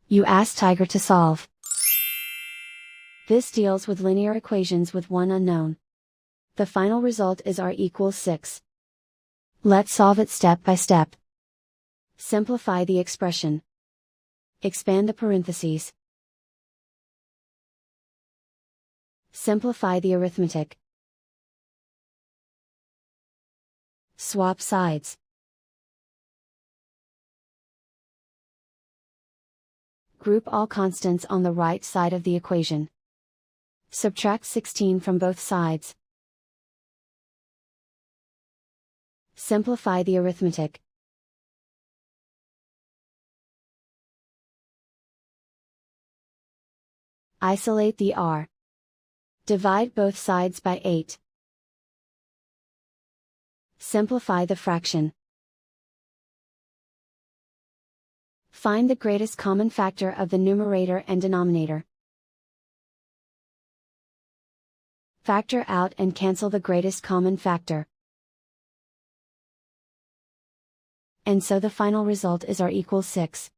You ask Tiger to solve. This deals with linear equations with one unknown. The final result is r=6. Let's solve it step by step. Simplify the expression. Expand the parentheses. Simplify the arithmetic. Swap sides. Group all constants on the right side of the equation. Subtract 16 from both sides. Simplify the arithmetic. Isolate the r. Divide both sides by 8. Simplify the fraction. Find the greatest common factor of the numerator and denominator. Factor out and cancel the greatest common factor. And so the final result is r=6.